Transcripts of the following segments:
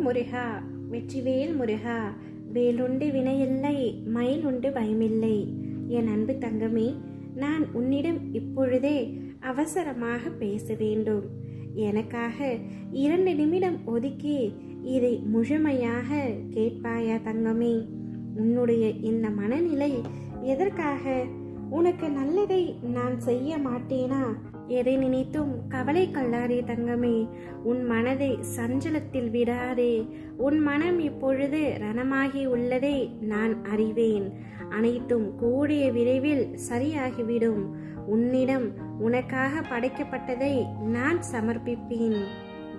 முருகா, வெற்றிவேல் முருகா. வேலுண்டு வினையில்லை, மயிலுண்டு பயமில்லை. என் அன்பு தங்கமே, நான் உன்னிடம் இப்பொழுதே அவசரமாக பேச வேண்டும். எனக்காக 2 நிமிடம் ஒதுக்கி இதை முழுமையாக கேட்பாயா தங்கமே? உன்னுடைய இந்த மனநிலை எதற்காக? உனக்கு நல்லதை நான் செய்ய மாட்டேனா? எதை நினைத்தும் கவலை கொள்ளாதே தங்கமே. உன் மனதை சஞ்சலத்தில் விடாதே. உன் மனம் இப்பொழுது ரணமாகி உள்ளதை நான் அறிவேன். அனைத்தும் கூடிய விரைவில் சரியாகிவிடும். உன்னிடம் உனக்காக படைக்கப்பட்டதை நான் சமர்ப்பிப்பேன்.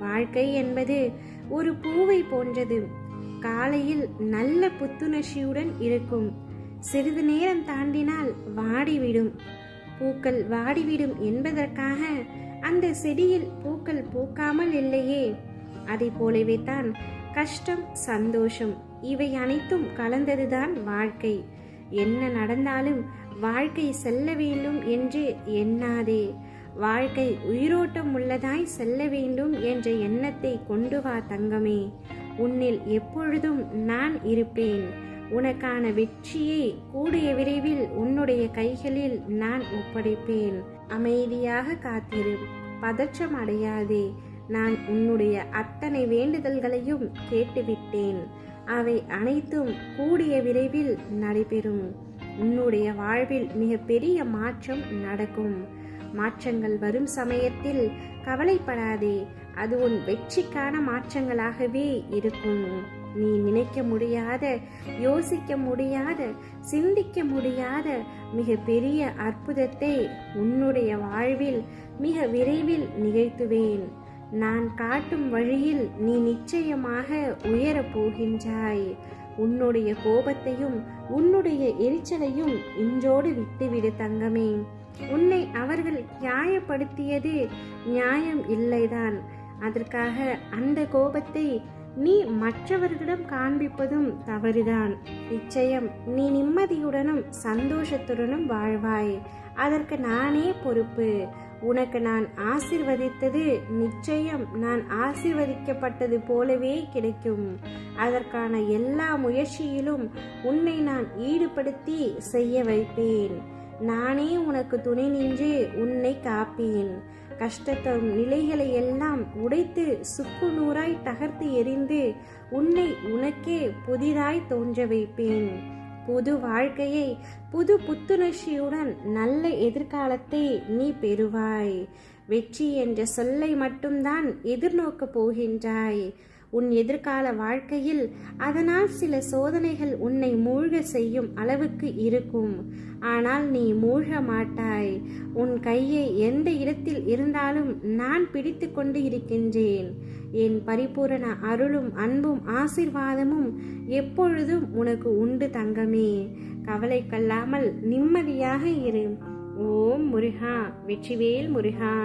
வாழ்க்கை என்பது ஒரு பூவை போன்றது. காலையில் நல்ல புத்துணர்ச்சியுடன் இருக்கும். சிறிது நேரம் தாண்டினால் வாடிவிடும். பூக்கள் வாடிவிடும் என்பதற்காக அந்த செடியில் பூக்கள் பூக்காமல் இல்லையே. அதை போலவே தான் கஷ்டம், சந்தோஷம் இவை அனைத்தும் கலந்ததுதான் வாழ்க்கை. என்ன நடந்தாலும் வாழ்க்கை செல்ல வேண்டும் என்று எண்ணாதே. வாழ்க்கை உயிரோட்டம் உள்ளதாய் செல்ல வேண்டும் என்ற எண்ணத்தை கொண்டு வா தங்கமே. உன்னில் எப்பொழுதும் நான் இருப்பேன். உனக்கான வெற்றியை கூடிய விரைவில் உன்னுடைய கைகளில் நான் ஒப்படைப்பேன். அமைதியாக காத்திரு, பதற்றம் அடையாதே. நான் உன்னுடைய அத்தனை வேண்டுதல்களையும் கேட்டுவிட்டேன். அவை அனைத்தும் கூடிய விரைவில் நடைபெறும். உன்னுடைய வாழ்வில் மிக பெரிய மாற்றம் நடக்கும். மாற்றங்கள் வரும் சமயத்தில் கவலைப்படாதே. அது உன் வெற்றிக்கான மாற்றங்களாகவே இருக்கும். நீ நினைக்க முடியாத, யோசிக்க முடியாத, சிந்திக்க முடியாத மிக பெரிய அற்புதத்தை உன்னுடைய வாழ்வில் மிக விரைவில் நிகழ்த்துவேன். நான் காட்டும் வழியில் நீ நிச்சயமாக உயரப் போகின்றாய். உன்னுடைய கோபத்தையும் உன்னுடைய எரிச்சலையும் இன்றோடு விட்டுவிடு தங்கமே. உன்னை அவர்கள் நியாயப்படுத்தியது நியாயம் இல்லைதான். அதற்காக அந்த கோபத்தை நீ மற்றவர்களிடம் காண்பிப்பதும் தவறுதான். நிச்சயம் நீ நிம்மதியுடனும் சந்தோஷத்துடனும் வாழ்வாய். அதற்கு நானே பொறுப்பு. உனக்கு நான் ஆசீர்வதித்தது நிச்சயம் நான் ஆசீர்வதிக்கப்பட்டது போலவே கிடைக்கும். அதற்கான எல்லா முயற்சியிலும் உன்னை நான் ஈடுபடுத்தி செய்ய வைப்பேன். நானே உனக்கு துணை நின்று உன்னை காப்பேன். கஷ்டத்தரும் நிலைகளை எல்லாம் உடைத்து சுக்கு நூறாய் தகர்த்து எறிந்து உன்னை உனக்கே புதிதாய் தோன்ற வைப்பேன். புது வாழ்க்கையை புது புத்துணர்ச்சியுடன் நல்ல எதிர்காலத்தை நீ பெறுவாய். வெற்றி என்ற சொல்லை மட்டும்தான் எதிர்நோக்கப் போகின்றாய். உன் எதிர்கால வாழ்க்கையில் அதனால் சில சோதனைகள் உன்னை மூழ்க செய்யும் அளவுக்கு இருக்கும். ஆனால் நீ மூழ்க மாட்டாய். உன் கையை எந்த இடத்தில் இருந்தாலும் நான் பிடித்து கொண்டு இருக்கின்றேன். என் பரிபூரண அருளும் அன்பும் ஆசீர்வாதமும் எப்பொழுதும் உனக்கு உண்டு தங்கமே. கவலை கொள்ளாமல் நிம்மதியாக இரு. ஓம் முருகா, வெற்றிவேல் முருகா.